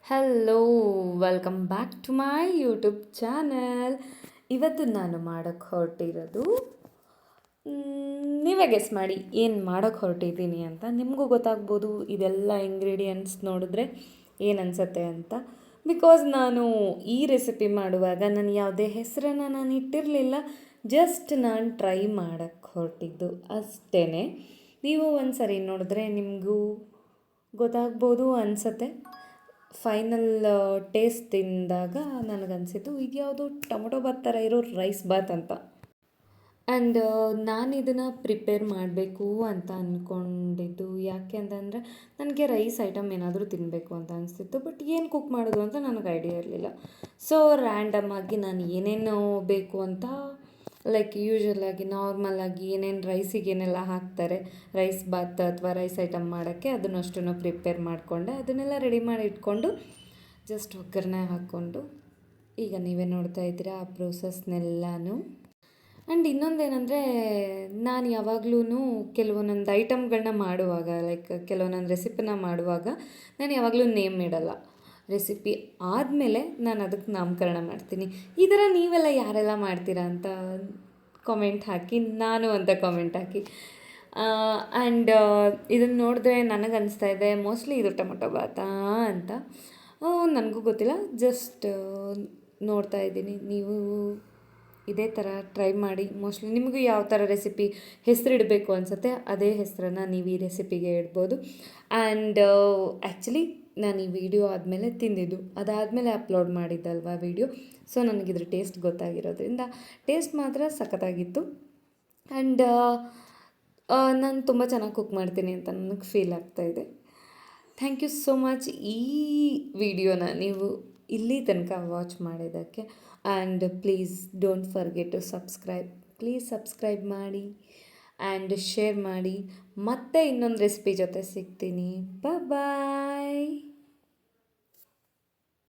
Hello, welcome back to my YouTube channel. ಇವತ್ತು ನಾನು ಮಾಡೋಕ್ಕೆ ಹೊರಟಿರೋದು ನೀವೇ ಗೆಸ್ ಮಾಡಿ ಏನು ಮಾಡೋಕ್ಕೆ ಹೊರಟಿದ್ದೀನಿ ಅಂತ. ನಿಮಗೂ ಗೊತ್ತಾಗ್ಬೋದು ಇದೆಲ್ಲ ಇಂಗ್ರೀಡಿಯೆಂಟ್ಸ್ ನೋಡಿದ್ರೆ ಏನು ಅನಿಸುತ್ತೆ ಅಂತ. ಬಿಕಾಸ್ ನಾನು ಈ ರೆಸಿಪಿ ಮಾಡುವಾಗ ನಾನು ಯಾವುದೇ ಹೆಸರನ್ನು ನಾನು ಇಟ್ಟಿರಲಿಲ್ಲ. ಜಸ್ಟ್ ನಾನು ಟ್ರೈ ಮಾಡೋಕ್ಕೆ ಹೊರಟಿದ್ದು ಅಷ್ಟೇ. ನೀವು ಒಂದು ಸರಿ ನೋಡಿದ್ರೆ ನಿಮಗೂ ಗೊತ್ತಾಗ್ಬೋದು ಅನಿಸುತ್ತೆ. ಫೈನಲ್ ಟೇಸ್ಟ್ ತಿಂದಾಗ ನನಗನ್ಸಿದ್ದು ಇದ್ಯಾವುದು ಟೊಮೊಟೊ ಬಾತ್ ಥರ ಇರೋ ರೈಸ್ ಬಾತ್ ಅಂತ. ಆ್ಯಂಡ್ ನಾನು ಇದನ್ನು ಪ್ರಿಪೇರ್ ಮಾಡಬೇಕು ಅಂತ ಅಂದ್ಕೊಂಡಿದ್ದು ಯಾಕೆ ಅಂತಂದರೆ ನನಗೆ ರೈಸ್ ಐಟಮ್ ಏನಾದರೂ ತಿನ್ನಬೇಕು ಅಂತ ಅನಿಸ್ತಿತ್ತು. ಬಟ್ ಏನು ಕುಕ್ ಮಾಡೋದು ಅಂತ ನನಗೆ ಐಡಿಯಾ ಇರಲಿಲ್ಲ. ಸೊ ರ್ಯಾಂಡಮಾಗಿ ನಾನು ಏನೇನು ಬೇಕು ಅಂತ ಲೈಕ್ ಯೂಶ್ವಲಾಗಿ ನಾರ್ಮಲಾಗಿ ಏನೇನು ರೈಸಿಗೆ ಏನೆಲ್ಲ ಹಾಕ್ತಾರೆ ರೈಸ್ ಬಾತ್ ಅಥವಾ ರೈಸ್ ಐಟಮ್ ಮಾಡೋಕ್ಕೆ ಅದನ್ನಷ್ಟನ್ನು ಪ್ರಿಪೇರ್ ಮಾಡಿಕೊಂಡೆ. ಅದನ್ನೆಲ್ಲ ರೆಡಿ ಮಾಡಿ ಇಟ್ಕೊಂಡು ಜಸ್ಟ್ ಒಗ್ಗರಣೆ ಹಾಕ್ಕೊಂಡು ಈಗ ನೀವೇ ನೋಡ್ತಾ ಇದ್ದೀರಾ ಆ ಪ್ರೋಸೆಸ್ನೆಲ್ಲನೂ. ಆ್ಯಂಡ್ ಇನ್ನೊಂದೇನೆಂದರೆ ನಾನು ಯಾವಾಗ್ಲೂ ಕೆಲವೊಂದೊಂದು ಐಟಮ್ಗಳನ್ನ ಮಾಡುವಾಗ ಲೈಕ್ ಕೆಲವೊಂದೊಂದು ರೆಸಿಪಿನ ಮಾಡುವಾಗ ನಾನು ಯಾವಾಗಲೂ ನೇಮ್ ಇಡಲ್ಲ. ರೆಸಿಪಿ ಆದಮೇಲೆ ನಾನು ಅದಕ್ಕೆ ನಾಮಕರಣ ಮಾಡ್ತೀನಿ. ಈ ಥರ ನೀವೆಲ್ಲ ಯಾರೆಲ್ಲ ಮಾಡ್ತೀರಾ ಅಂತ ಕಾಮೆಂಟ್ ಹಾಕಿ, ನಾನು ಅಂತ ಕಾಮೆಂಟ್ ಹಾಕಿ. ಆ್ಯಂಡ್ ಇದನ್ನು ನೋಡಿದ್ರೆ ನನಗನ್ನಿಸ್ತಾ ಇದೆ ಮೋಸ್ಟ್ಲಿ ಇದು ಟೊಮೊಟೊ ಬಾತಾ ಅಂತ. ನನಗೂ ಗೊತ್ತಿಲ್ಲ, ಜಸ್ಟ್ ನೋಡ್ತಾ ಇದ್ದೀನಿ. ನೀವು ಇದೇ ಥರ ಟ್ರೈ ಮಾಡಿ. ಮೋಸ್ಟ್ಲಿ ನಿಮಗೂ ಯಾವ ಥರ ರೆಸಿಪಿ ಹೆಸರಿಡಬೇಕು ಅನಿಸುತ್ತೆ ಅದೇ ಹೆಸರನ್ನು ನೀವು ಈ ರೆಸಿಪಿಗೆ ಇಡ್ಬೋದು. ಆ್ಯಂಡ್ ಆ್ಯಕ್ಚುಲಿ ನಾನು ಈ ವಿಡಿಯೋ ಆದಮೇಲೆ ತಿಂದಿದ್ದು, ಅದಾದಮೇಲೆ ಅಪ್ಲೋಡ್ ಮಾಡಿದ್ದಲ್ವ ವಿಡಿಯೋ. ಸೊ ನನಗಿದ್ರ ಟೇಸ್ಟ್ ಗೊತ್ತಾಗಿರೋದ್ರಿಂದ ಟೇಸ್ಟ್ ಮಾತ್ರ ಸಖತ್ತಾಗಿತ್ತು. ಆ್ಯಂಡ್ ನಾನು ತುಂಬ ಚೆನ್ನಾಗಿ ಕುಕ್ ಮಾಡ್ತೀನಿ ಅಂತ ನನಗೆ ಫೀಲ್ ಆಗ್ತಾಯಿದೆ. ಥ್ಯಾಂಕ್ ಯು ಸೋ ಮಚ್ ಈ ವಿಡಿಯೋನ ನೀವು ಇಲ್ಲಿ ತನಕ ವಾಚ್ ಮಾಡಿದ್ದಕ್ಕೆ. And please don't forget to subscribe. Please subscribe ಮಾಡಿ ಆ್ಯಂಡ್ ಶೇರ್ ಮಾಡಿ. ಮತ್ತೆ ಇನ್ನೊಂದು ರೆಸಿಪಿ ಜೊತೆ ಸಿಗ್ತೀನಿ. ಬಾಯ್.